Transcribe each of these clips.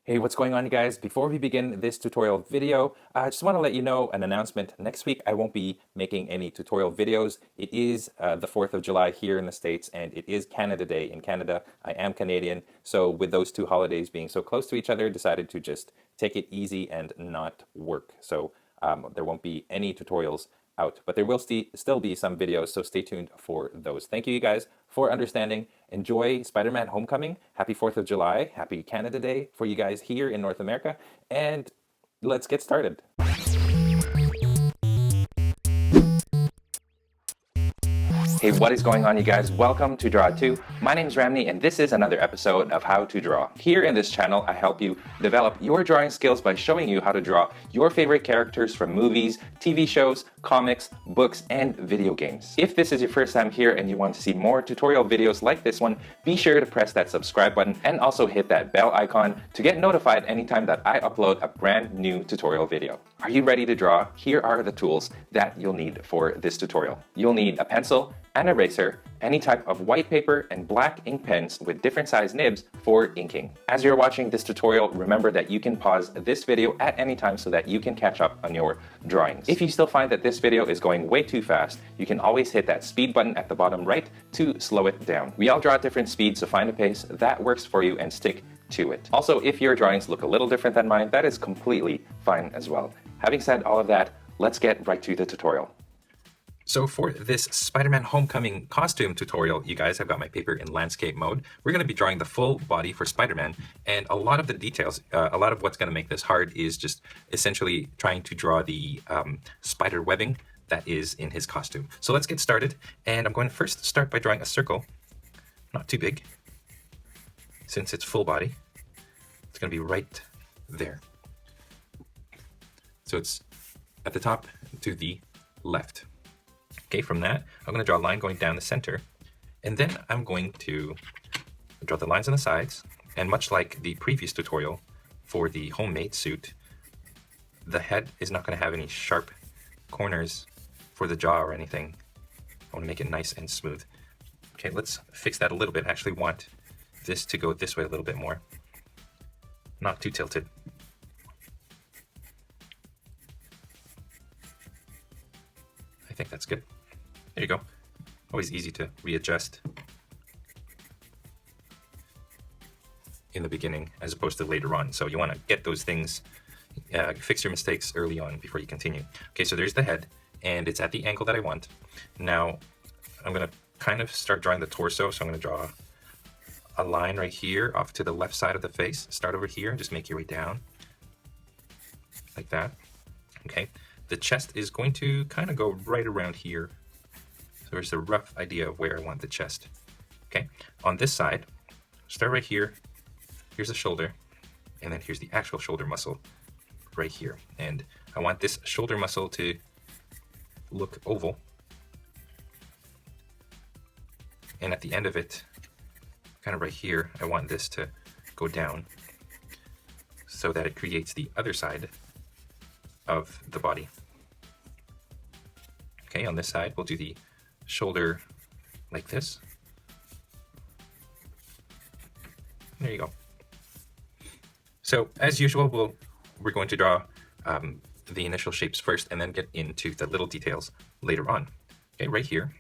Hey, what's going on, you guys? Before we begin this tutorial video, I just want to let you know an announcement. Next week, I won't be making any tutorial videos. It is the 4th of July here in the States, and it is Canada Day in Canada. I am Canadian, so with those two holidays being so close to each other, decided to just take it easy and not work. So there won't be any tutorials out, but there will still be some videos, so stay tuned for those. Thank you guys for understanding. Enjoy Spider-Man Homecoming. Happy 4th of July. Happy Canada Day for you guys here in North America. And let's get started. Hey, what is going on, you guys? Welcome to Draw 2. My name is Ramney, and this is another episode of How to Draw. Here in this channel, I help you develop your drawing skills by showing you how to draw your favorite characters from movies, TV shows, comics, books, and video games. If this is your first time here and you want to see more tutorial videos like this one, be sure to press that subscribe button and also hit that bell icon to get notified anytime that I upload a brand new tutorial video. Are you ready to draw? Here are the tools that you'll need for this tutorial. You'll need a pencil, an eraser, any type of white paper, and black ink pens with different size nibs for inking. As you're watching this tutorial, remember that you can pause this video at any time so that you can catch up on your drawings. If you still find that this video is going way too fast, you can always hit that speed button at the bottom right to slow it down. We all draw at different speeds, so find a pace that works for you and stick to it. Also, if your drawings look a little different than mine, that is completely fine as well. Having said all of that, let's get right to the tutorial. So for this Spider-Man Homecoming costume tutorial, you guys, I've got my paper in landscape mode. We're going to be drawing the full body for Spider-Man, and a lot of the details, a lot of what's going to make this hard is just essentially trying to draw the spider webbing that is in his costume. So let's get started, and I'm going to first start by drawing a circle, not too big, since it's full body. It's going to be right there. So it's at the top to the left. Okay, from that, I'm going to draw a line going down the center, and then I'm going to draw the lines on the sides, and much like the previous tutorial for the homemade suit, the head is not going to have any sharp corners for the jaw or anything. I want to make it nice and smooth. Okay, let's fix that a little bit. I actually want this to go this way a little bit more, not too tilted. I think that's good. There you go. Always easy to readjust in the beginning as opposed to later on. So you want to get those things, fix your mistakes early on before you continue. Okay, so there's the head, and it's at the angle that I want. Now I'm going to kind of start drawing the torso. So I'm going to draw a line right here off to the left side of the face. Start over here and just make your way down like that. Okay, the chest is going to kind of go right around here. So there's a rough idea of where I want the chest. Okay, on this side, start right here. Here's the shoulder, and then here's the actual shoulder muscle right here. And I want this shoulder muscle to look oval. And at the end of it, kind of right here, I want this to go down so that it creates the other side of the body. Okay, on this side, we'll do the shoulder like this. There you go. So as usual, we're going to draw the initial shapes first and then get into the little details later on. Okay, right here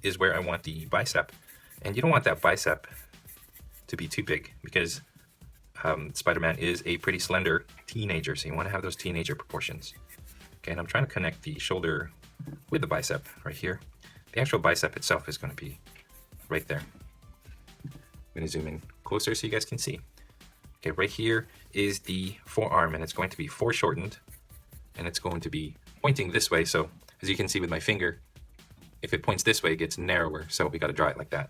is where I want the bicep, and you don't want that bicep to be too big because Spider-Man is a pretty slender teenager, so you want to have those teenager proportions. Okay, and I'm trying to connect the shoulder with the bicep right here. The actual bicep itself is going to be right there. I'm going to zoom in closer so you guys can see. Okay, right here is the forearm, and it's going to be foreshortened, and it's going to be pointing this way. So as you can see with my finger, if it points this way, it gets narrower. So we got to draw it like that.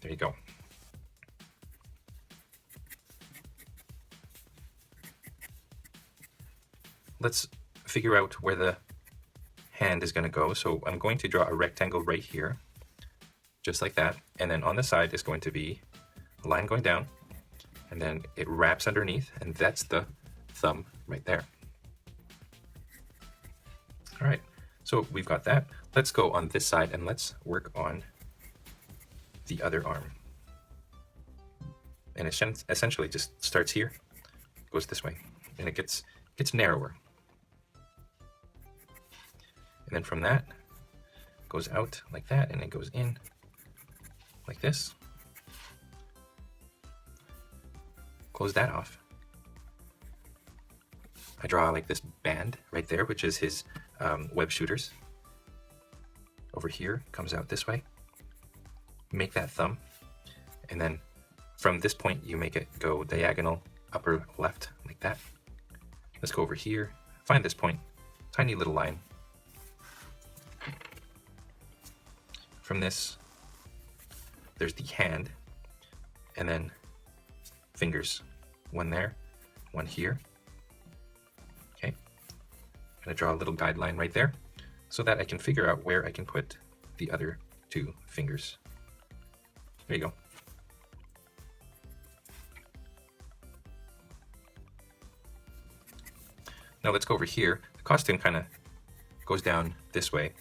There you go. Let's figure out where the hand is going to go. So I'm going to draw a rectangle right here, just like that. And then on the side is going to be a line going down, and then it wraps underneath, and that's the thumb right there. All right, so we've got that. Let's go on this side and let's work on the other arm. and it essentially just starts here, goes this way, and it gets narrower. And then from that, goes out like that, and it goes in like this. Close that off. I draw like this band right there, which is his web shooters. Over here, comes out this way. Make that thumb, and then from this point, you make it go diagonal upper left like that. Let's go over here, find this point, tiny little line. From this, there's the hand, and then fingers. One there, one here. Okay, I'm gonna draw a little guideline right there so that I can figure out where I can put the other two fingers. There you go. Now let's go over here. The costume kind of goes down this way,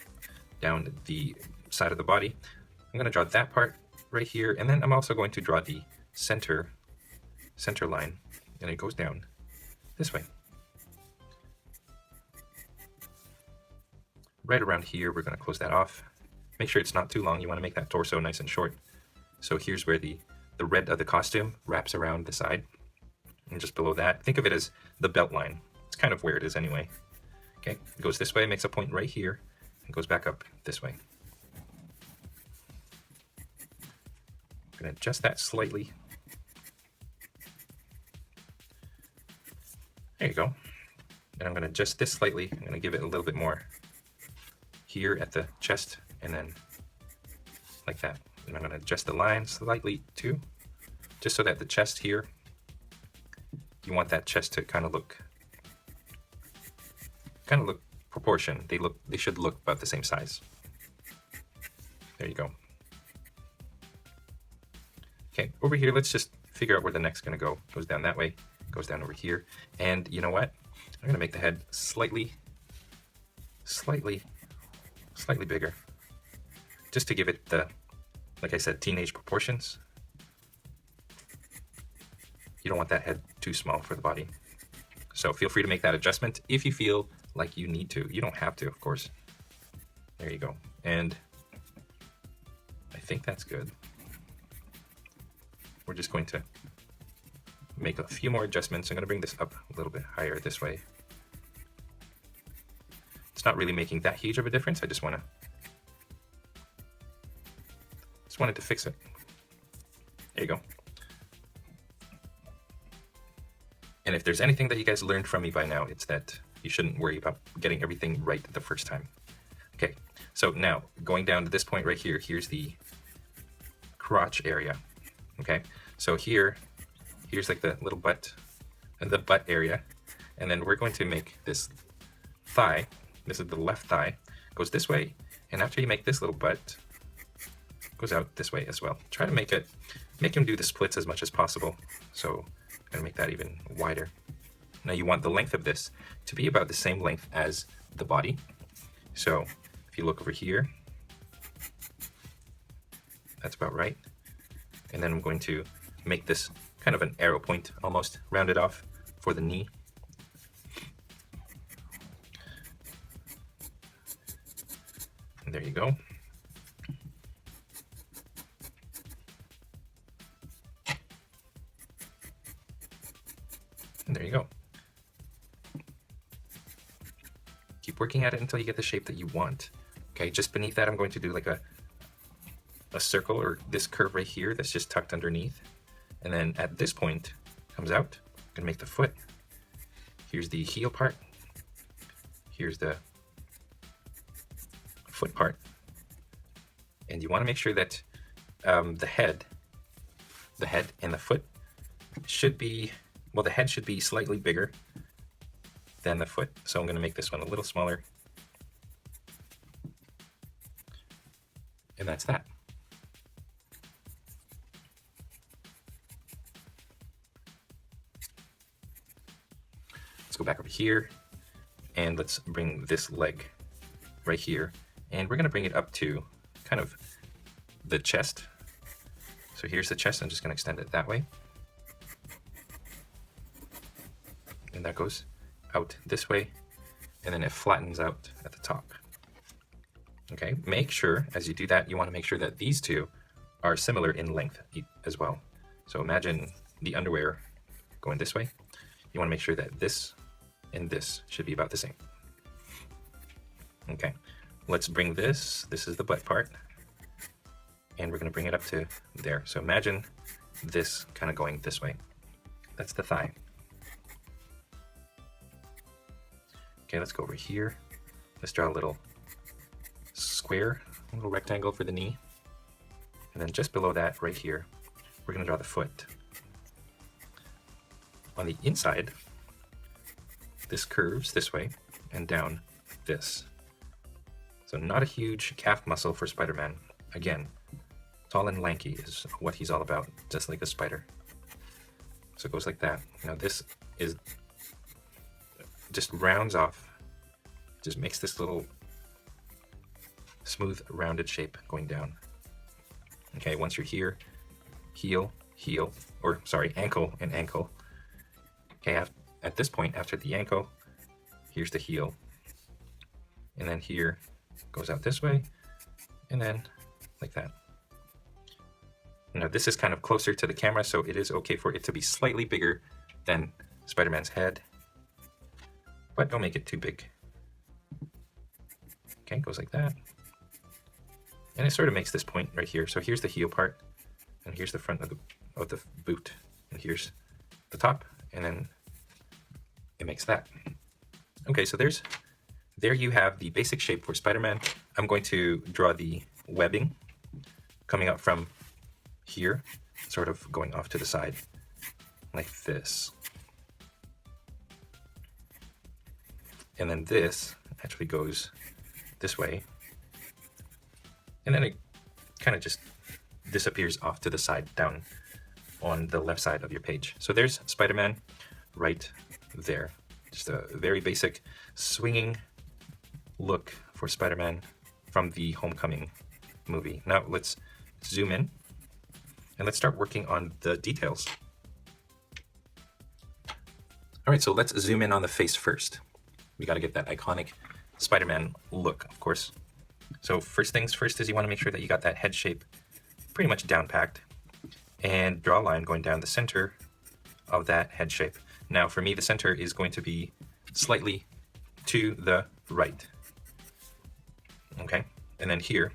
down the side of the body. I'm going to draw that part right here, and then I'm also going to draw the center line, and it goes down this way. Right around here, we're going to close that off. Make sure it's not too long. You want to make that torso nice and short. So here's where the red of the costume wraps around the side. And just below that, think of it as the belt line. It's kind of where it is anyway. Okay, it goes this way, makes a point right here, and goes back up this way. I'm going to adjust that slightly. There you go. And I'm going to adjust this slightly. I'm going to give it a little bit more here at the chest, and then like that. And I'm going to adjust the line slightly too, just so that the chest here, you want that chest to kind of look proportioned. They should look about the same size. There you go. Okay, over here, let's just figure out where the neck's going to go. Goes down that way, goes down over here. And you know what? I'm going to make the head slightly bigger, just to give it the, like I said, teenage proportions. You don't want that head too small for the body. So feel free to make that adjustment if you feel like you need to. You don't have to, of course. There you go. And I think that's good. We're just going to make a few more adjustments. I'm going to bring this up a little bit higher this way. It's not really making that huge of a difference. I just wanted to fix it. There you go. And if there's anything that you guys learned from me by now, it's that you shouldn't worry about getting everything right the first time. Okay, so now going down to this point right here, here's the crotch area. Okay, so here's like the little butt, and the butt area, and then we're going to make this thigh. This is the left thigh, goes this way, and after you make this little butt, goes out this way as well. Try to make him do the splits as much as possible. So I'm gonna make that even wider. Now you want the length of this to be about the same length as the body. So if you look over here, that's about right. And then I'm going to make this kind of an arrow point, almost rounded off for the knee. And there you go. And there you go. Keep working at it until you get the shape that you want. Okay, just beneath that, I'm going to do like a circle, or this curve right here that's just tucked underneath. And then at this point, comes out. I'm gonna make the foot. Here's the heel part. Here's the foot part. And you want to make sure that the head and the foot should be, well, the head should be slightly bigger than the foot. So I'm going to make this one a little smaller. And that's that. Let's go back over here and let's bring this leg right here. And we're going to bring it up to kind of the chest. So here's the chest. I'm just going to extend it that way. it goes out this way, and then it flattens out at the top. Okay, make sure as you do that, you want to make sure that these two are similar in length as well. So imagine the underwear going this way. You want to make sure that this and this should be about the same. Okay, let's bring this is the butt part, and we're going to bring it up to there. So imagine this kind of going this way. That's the thigh. Okay, let's go over here. Let's draw a little square, a little rectangle for the knee. And then just below that, right here, we're going to draw the foot. On the inside, this curves this way and down this. So not a huge calf muscle for Spider-Man. Again, tall and lanky is what he's all about, just like a spider. So it goes like that. Now this is just rounds off, just makes this little smooth rounded shape going down. Okay, once you're here, ankle and ankle. Okay, at this point, after the ankle, here's the heel. And then here goes out this way, and then like that. Now this is kind of closer to the camera, so it is okay for it to be slightly bigger than Spider-Man's head, but don't make it too big. Okay, goes like that. And it sort of makes this point right here. So here's the heel part, and here's the front of the boot, and here's the top, and then it makes that. Okay, so there you have the basic shape for Spider-Man. I'm going to draw the webbing coming up from here, sort of going off to the side like this. And then this actually goes this way, and then it kind of just disappears off to the side down on the left side of your page. So there's Spider-Man right there. Just a very basic swinging look for Spider-Man from the Homecoming movie. Now let's zoom in and let's start working on the details. All right, so let's zoom in on the face first. We got to get that iconic Spider-Man look, of course. So first things first is you want to make sure that you got that head shape pretty much down packed, and draw a line going down the center of that head shape. Now for me, the center is going to be slightly to the right. Okay, and then here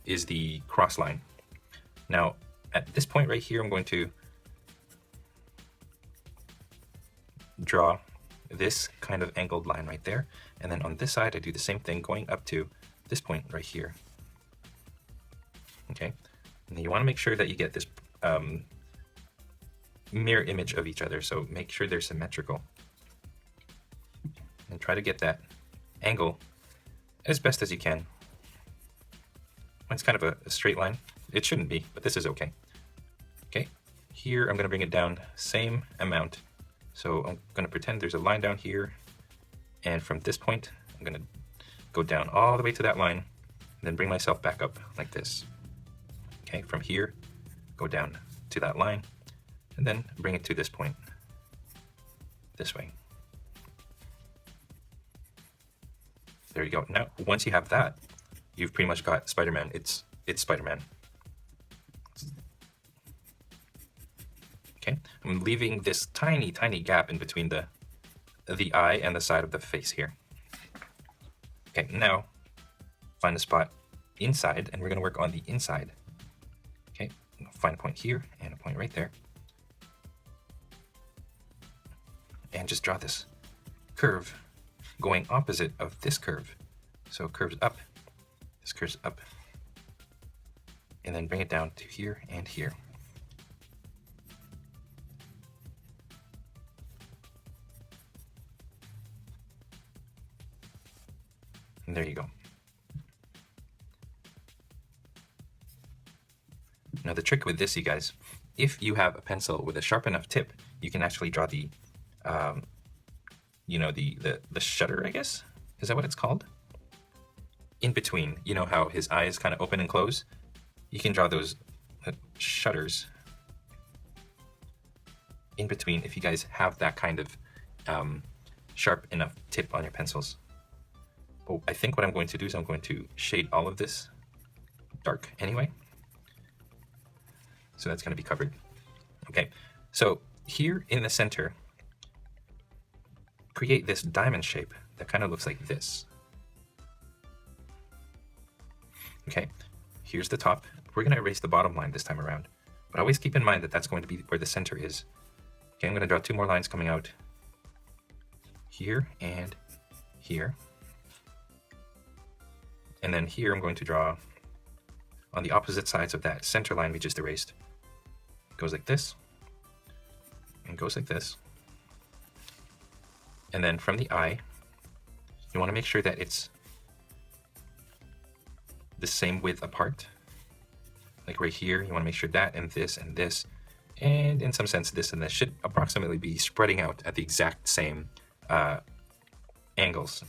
is the cross line. Now at this point right here, I'm going to draw this kind of angled line right there, and then on this side I do the same thing going up to this point right here. Okay, and then you want to make sure that you get this mirror image of each other, so make sure they're symmetrical and try to get that angle as best as you can. It's kind of a straight line. It shouldn't be, but this is okay. Okay, here I'm going to bring it down same amount. So I'm going to pretend there's a line down here, and from this point I'm going to go down all the way to that line, and then bring myself back up like this. Okay, from here, go down to that line, and then bring it to this point, this way. There you go. Now, once you have that, you've pretty much got Spider-Man. It's Spider-Man. Okay, I'm leaving this tiny, tiny gap in between the eye and the side of the face here. Okay, now find a spot inside, and we're going to work on the inside. Okay, find a point here and a point right there, and just draw this curve going opposite of this curve. So it curves up, this curves up, and then bring it down to here and here. And there you go. Now the trick with this, you guys, if you have a pencil with a sharp enough tip, you can actually draw the, the shutter, I guess? Is that what it's called? In between, you know how his eyes kind of open and close? You can draw those shutters in between if you guys have that kind of sharp enough tip on your pencils. But I think what I'm going to do is I'm going to shade all of this dark anyway. So that's going to be covered. Okay, so here in the center, create this diamond shape that kind of looks like this. Okay, here's the top. We're going to erase the bottom line this time around, but always keep in mind that that's going to be where the center is. Okay, I'm going to draw 2 more lines coming out here and here. And then here I'm going to draw on the opposite sides of that center line we just erased. It goes like this, and goes like this. And then from the eye, you want to make sure that it's the same width apart. Like right here, you want to make sure that and this, and in some sense this and this should approximately be spreading out at the exact same angles.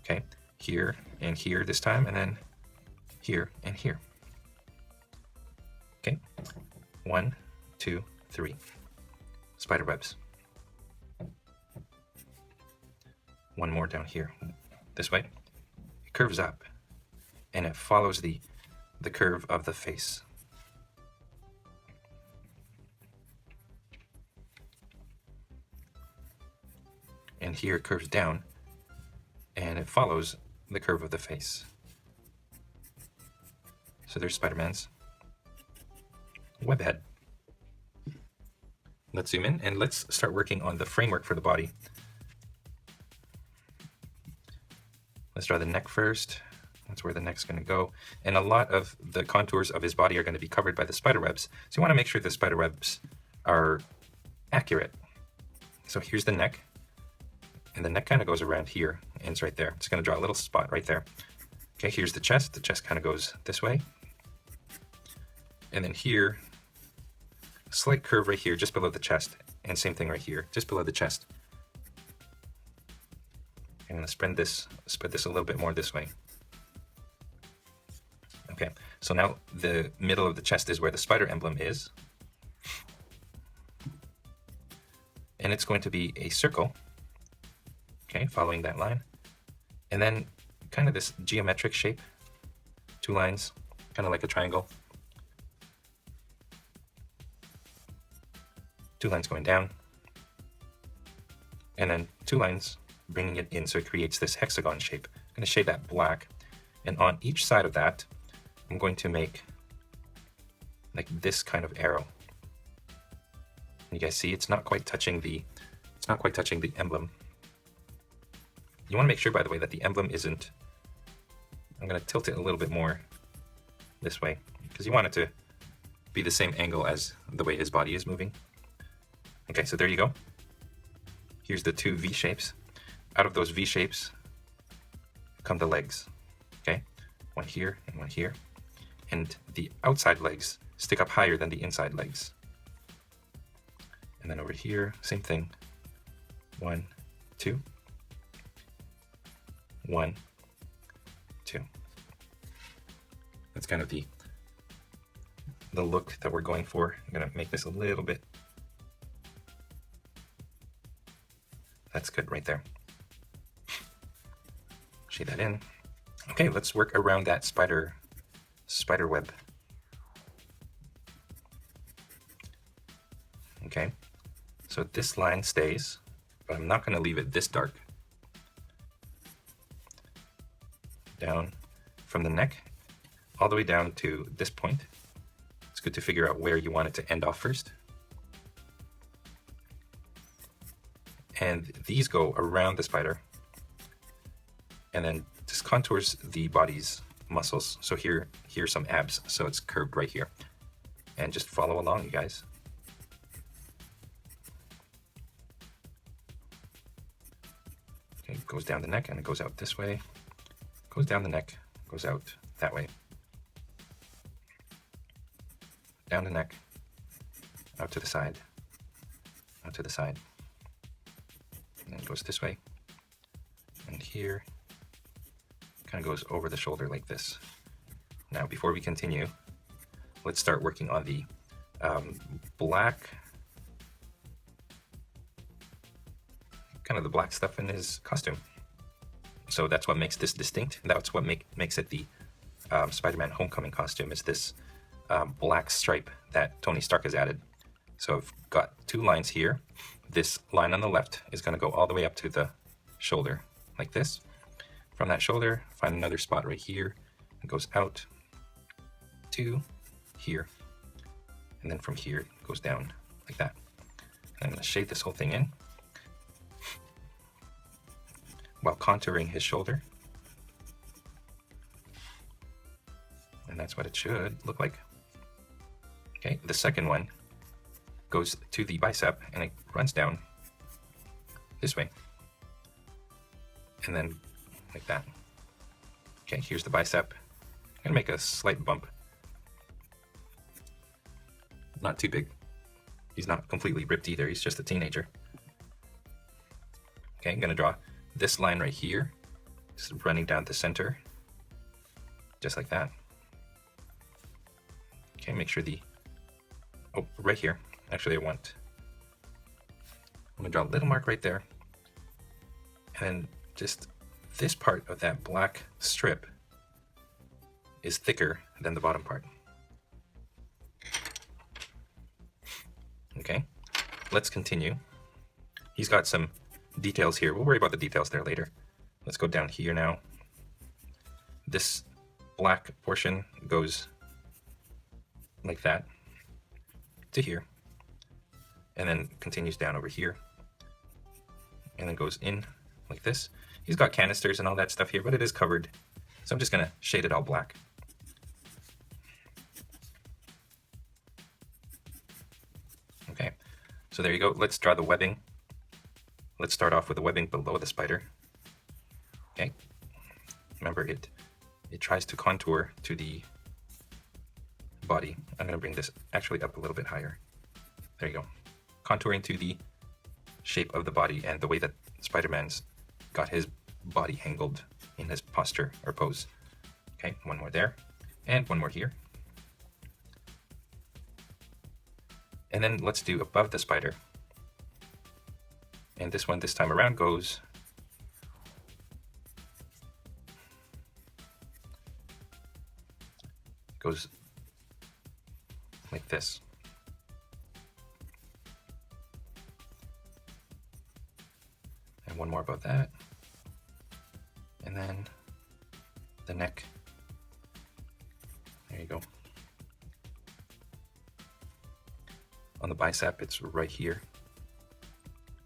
Okay, here and here this time, and then here and here. Okay, 1, 2, 3 spider webs. One more down here, this way. It curves up, and it follows the curve of the face. And here it curves down, and it follows the curve of the face. So there's Spider-Man's web head. Let's zoom in and let's start working on the framework for the body. Let's draw the neck first. That's where the neck's going to go. And a lot of the contours of his body are going to be covered by the spider webs. So you want to make sure the spider webs are accurate. So here's the neck. And the neck kind of goes around here, ends right there. It's going to draw a little spot right there. Okay, here's the chest. The chest kind of goes this way. And then here, a slight curve right here, just below the chest. And same thing right here, just below the chest. I'm going to spread this a little bit more this way. Okay, so now the middle of the chest is where the spider emblem is. And it's going to be a circle. Okay, following that line. And then kind of this geometric shape. 2 lines, kind of like a triangle. 2 lines going down. And then 2 lines bringing it in, so it creates this hexagon shape. I'm going to shade that black. And on each side of that, I'm going to make like this kind of arrow. You guys see it's not quite touching the emblem. You want to make sure, by the way, that the emblem isn't, I'm going to tilt it a little bit more this way, because you want it to be the same angle as the way his body is moving. Okay, so there you go. Here's the 2 V shapes. Out of those V shapes come the legs. Okay, 1 here and 1 here. And the outside legs stick up higher than the inside legs. And then over here, same thing. 1, 2. 1, 2. That's kind of the look that we're going for. I'm going to make this a little bit. That's good right there. Shade that in. Okay, let's work around that spider web. Okay, so this line stays, but I'm not going to leave it this dark. Down from the neck all the way down to this point. It's good to figure out where you want it to end off first. And these go around the spider, and then just contours the body's muscles. So here's some abs, so it's curved right here. And just follow along, you guys. Okay, it goes down the neck and it goes out this way. Goes down the neck, goes out that way. Down the neck, out to the side, out to the side. And then it goes this way. And here, kind of goes over the shoulder like this. Now, before we continue, let's start working on the black kind of the black stuff in his costume. So that's what makes this distinct. That's what makes it the Spider-Man Homecoming costume, is this black stripe that Tony Stark has added. So I've got two lines here. This line on the left is going to go all the way up to the shoulder, like this. From that shoulder, find another spot right here. It goes out to here. And then from here, it goes down like that. And I'm going to shade this whole thing in while contouring his shoulder. And that's what it should look like. Okay, the second one goes to the bicep and it runs down this way. And then like that. Okay, here's the bicep. I'm gonna make a slight bump. Not too big. He's not completely ripped either, he's just a teenager. Okay, I'm gonna draw this line right here, just running down the center, just like that. Okay, make sure right here. Actually, I'm gonna draw a little mark right there. And just this part of that black strip is thicker than the bottom part. Okay, let's continue. He's got some details here. We'll worry about the details there later. Let's go down here now. This black portion goes like that to here, and then continues down over here, and then goes in like this. He's got canisters and all that stuff here, but it is covered, so I'm just gonna shade it all black. Okay, so there you go. Let's draw the webbing. Let's start off with the webbing below the spider. Okay, remember it tries to contour to the body. I'm going to bring this actually up a little bit higher. There you go. Contouring to the shape of the body and the way that Spider-Man's got his body angled in his posture or pose. Okay, one more there and one more here. And then let's do above the spider. And this one this time around goes like this. And one more above that. And then the neck. There you go. On the bicep, it's right here.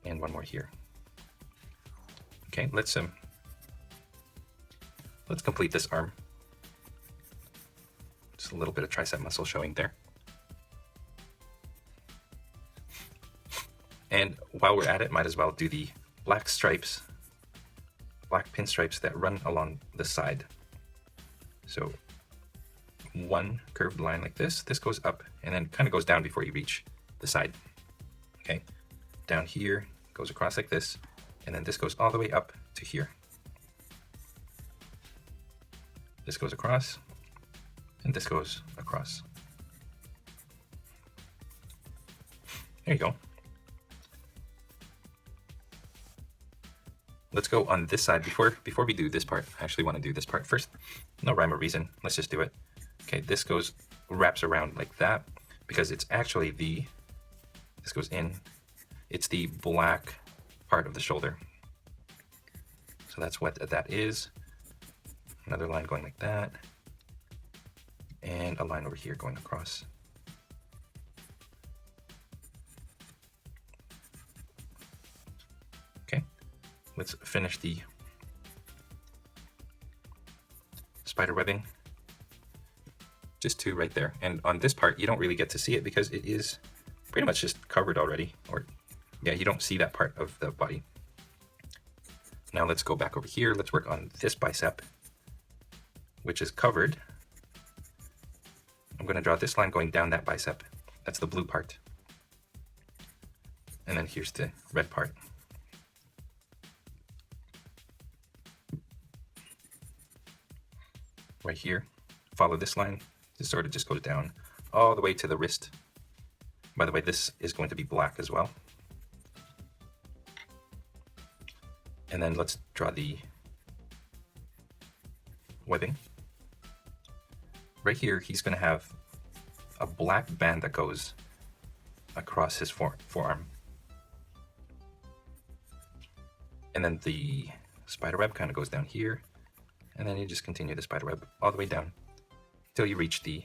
And one more here. Okay, let's complete this arm. Just a little bit of tricep muscle showing there. And while we're at it, might as well do the black stripes, black pinstripes that run along the side. So one curved line like this goes up and then kind of goes down before you reach the side. Okay, down here, goes across like this, and then this goes all the way up to here. This goes across, and this goes across. There you go. Let's go on this side. Before we do this part, I actually want to do this part first. No rhyme or reason. Let's just do it. Okay, this wraps around like that because it's actually this goes in. It's the black part of the shoulder. So that's what that is. Another line going like that. And a line over here going across. Okay, let's finish the spider webbing. Just two right there. And on this part, you don't really get to see it because it is pretty much just covered already. Or yeah, you don't see that part of the body. Now let's go back over here. Let's work on this bicep, which is covered. I'm going to draw this line going down that bicep. That's the blue part. And then here's the red part. Right here, follow this line. This sort of just goes down all the way to the wrist. By the way, this is going to be black as well. And then let's draw the webbing. Right here, he's going to have a black band that goes across his forearm. And then the spider web kind of goes down here. And then you just continue the spider web all the way down until you reach the,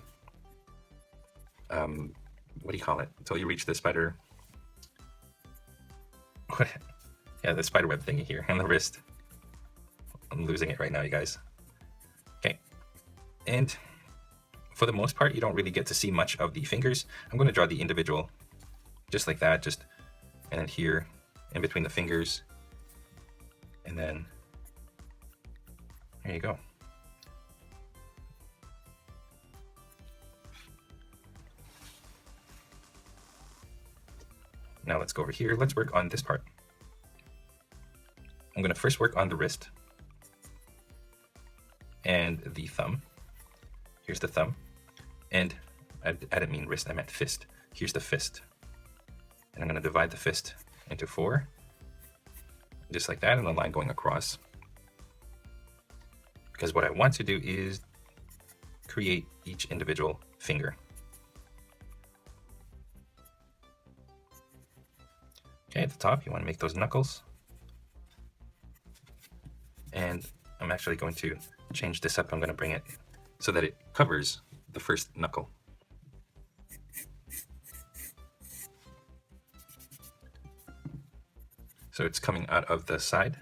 what do you call it? Until you reach the spider, yeah, the spider web thingy here on the wrist. I'm losing it right now, you guys. Okay. And for the most part, you don't really get to see much of the fingers. I'm going to draw the individual just like that, and then here in between the fingers. And then there you go. Now let's go over here. Let's work on this part. I'm going to first work on the wrist and the thumb. Here's the thumb. And I didn't mean wrist, I meant fist. Here's the fist. And I'm going to divide the fist into 4, just like that, and a line going across. Because what I want to do is create each individual finger. Okay, at the top, you want to make those knuckles. And I'm actually going to change this up. I'm going to bring it so that it covers the first knuckle. So it's coming out of the side,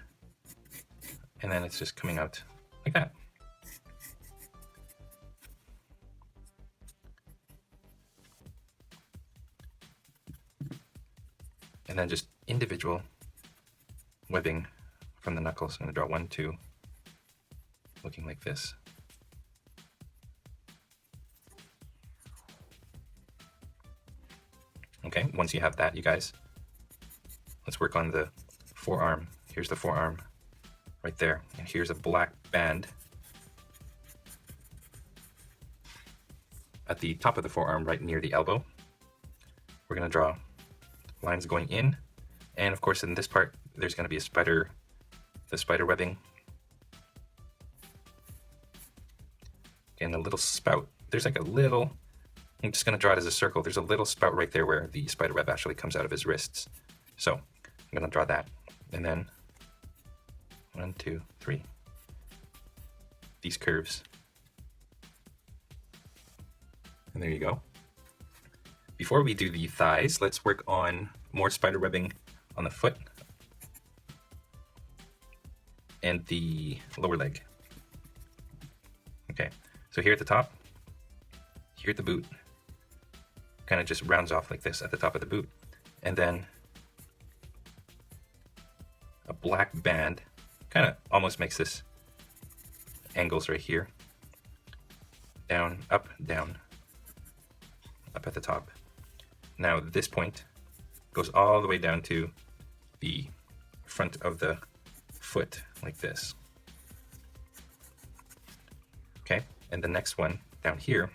and then it's just coming out like that. And then just individual webbing from the knuckles. I'm going to draw 1, 2, looking like this. Okay, once you have that, you guys, let's work on the forearm. Here's the forearm right there, and here's a black band at the top of the forearm right near the elbow. We're going to draw lines going in, and of course in this part there's going to be a spider, the spider webbing, and a little spout. There's like a little, I'm just going to draw it as a circle. There's a little spout right there where the spider web actually comes out of his wrists. So I'm going to draw that, and then 1, 2, 3, these curves, and there you go. Before we do the thighs, let's work on more spider webbing on the foot and the lower leg. Okay, so here at the top, here at the boot, kind of just rounds off like this at the top of the boot, and then a black band kind of almost makes this angles right here, down, up at the top. Now this point goes all the way down to the front of the foot like this. Okay, and the next one down here,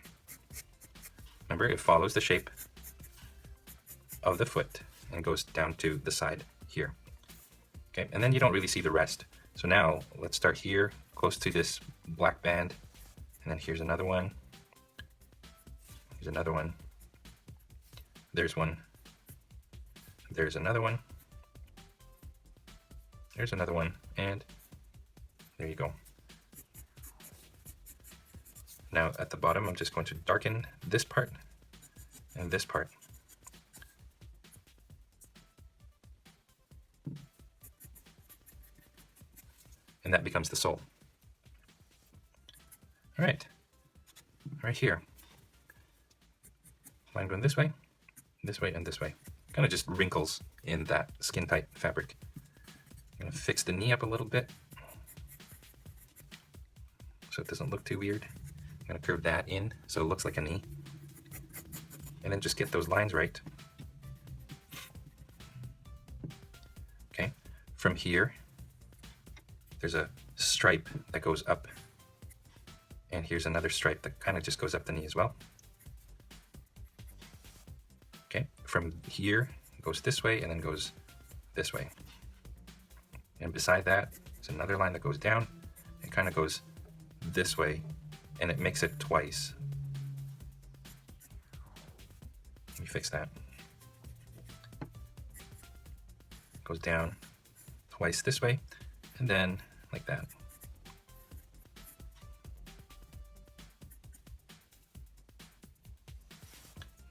remember, it follows the shape of the foot and goes down to the side here. Okay, and then you don't really see the rest. So now let's start here close to this black band, and then here's another one, here's another one, there's one, there's another one, there's another one, and there you go. Now at the bottom, I'm just going to darken this part and this part. And that becomes the sole. All right, right here. Line going this way, and this way. Kind of just wrinkles in that skin-tight fabric. I'm gonna fix the knee up a little bit so it doesn't look too weird. I'm gonna curve that in so it looks like a knee. And then just get those lines right. Okay, from here, there's a stripe that goes up. And here's another stripe that kind of just goes up the knee as well. Okay, from here, it goes this way and then goes this way. And beside that, there's another line that goes down. It kind of goes this way, and it makes it twice. Let me fix that. Goes down twice this way, and then like that.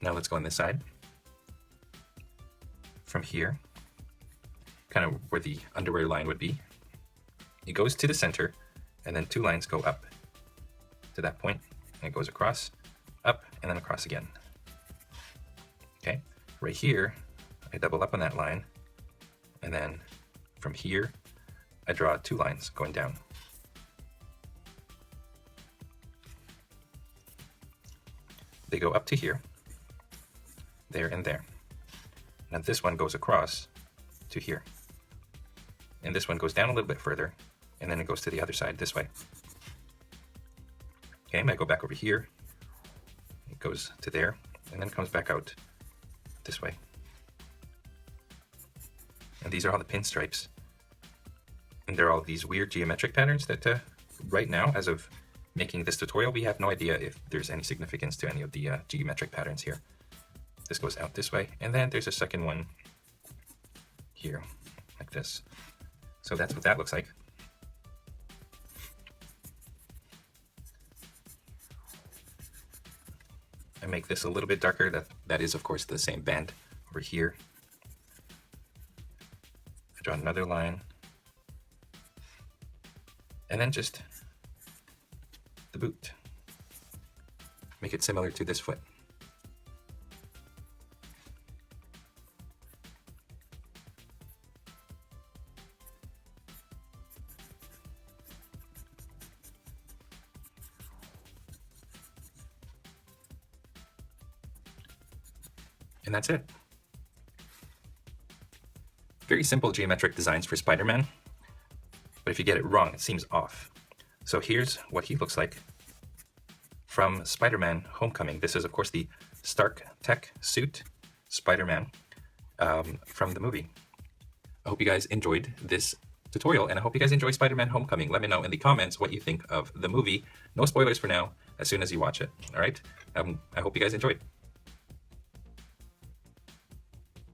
Now let's go on this side. From here, kind of where the underwear line would be, it goes to the center, and then 2 lines go up to that point, and it goes across, up, and then across again. Okay, right here, I double up on that line, and then from here, I draw 2 lines going down. They go up to here, there, and there. Now this one goes across to here. And this one goes down a little bit further, and then it goes to the other side this way. Okay, I go back over here. It goes to there, and then comes back out this way. And these are all the pinstripes. And they're all these weird geometric patterns that right now, as of making this tutorial, we have no idea if there's any significance to any of the geometric patterns here. This goes out this way, and then there's a second one here, like this. So that's what that looks like. I make this a little bit darker. That is, of course, the same band over here. I draw another line. And then just the boot. Make it similar to this foot. And that's it. Very simple geometric designs for Spider-Man, but if you get it wrong, it seems off. So here's what he looks like from Spider-Man Homecoming. This is, of course, the Stark tech suit Spider-Man from the movie. I hope you guys enjoyed this tutorial, and I hope you guys enjoy Spider-Man Homecoming. Let me know in the comments what you think of the movie. No spoilers for now, as soon as you watch it, all right? I hope you guys enjoyed.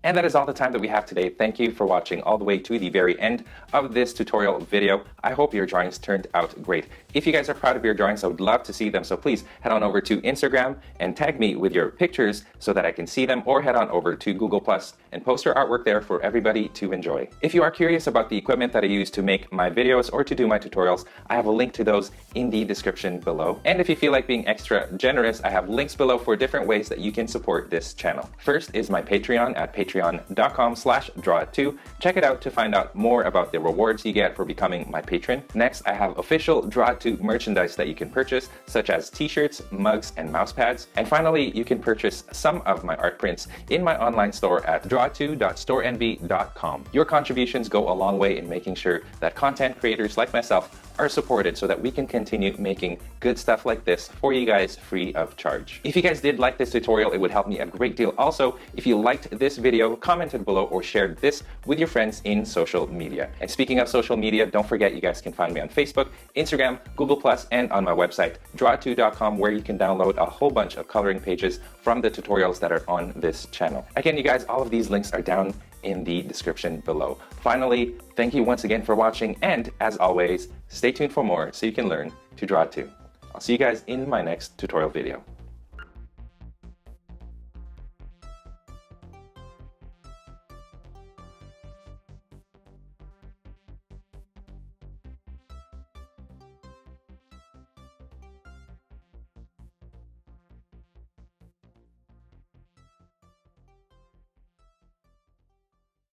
And that is all the time that we have today. Thank you for watching all the way to the very end of this tutorial video. I hope your drawings turned out great. If you guys are proud of your drawings, I would love to see them. So please head on over to Instagram and tag me with your pictures so that I can see them, or head on over to Google+ and post your artwork there for everybody to enjoy. If you are curious about the equipment that I use to make my videos or to do my tutorials, I have a link to those in the description below. And if you feel like being extra generous, I have links below for different ways that you can support this channel. First is my Patreon at patreon.com/drawit2. Check it out to find out more about the rewards you get for becoming my patron. Next, I have official Drawit2 merchandise that you can purchase, such as t-shirts, mugs, and mouse pads. And finally, you can purchase some of my art prints in my online store at drawit2.storeenvy.com. Your contributions go a long way in making sure that content creators like myself are supported so that we can continue making good stuff like this for you guys free of charge. If you guys did like this tutorial, it would help me a great deal. Also, if you liked this video, commented below or shared this with your friends in social media. And speaking of social media, don't forget you guys can find me on Facebook, Instagram, Google+, and on my website, drawit2.com, where you can download a whole bunch of coloring pages from the tutorials that are on this channel. Again, you guys, all of these links are down in the description below. Finally, thank you once again for watching, and as always, stay tuned for more so you can learn to draw too. I'll see you guys in my next tutorial video.